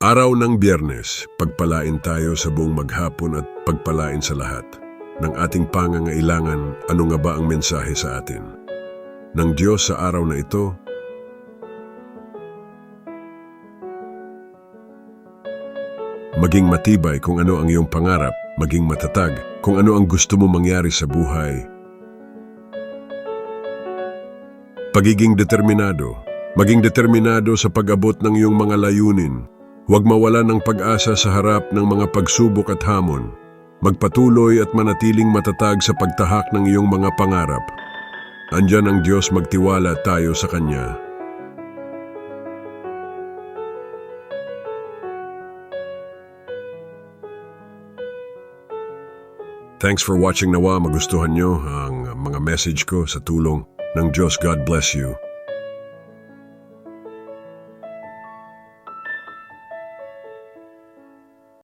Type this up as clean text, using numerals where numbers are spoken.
Araw ng Biyernes, pagpalain tayo sa buong maghapon at pagpalain sa lahat ng ating pangangailangan. Ano nga ba ang mensahe sa atin ng Diyos sa araw na ito? Maging matibay kung ano ang iyong pangarap, maging matatag kung ano ang gusto mo mangyari sa buhay. Pagiging determinado, maging determinado sa pag-abot ng iyong mga layunin. Huwag mawala ng pag-asa sa harap ng mga pagsubok at hamon. Magpatuloy at manatiling matatag sa pagtahak ng iyong mga pangarap. Andiyan ang Diyos, magtiwala tayo sa Kanya. Thanks for watching. Nawa magustuhan nyo ang mga message ko sa tulong ng Diyos. God bless you.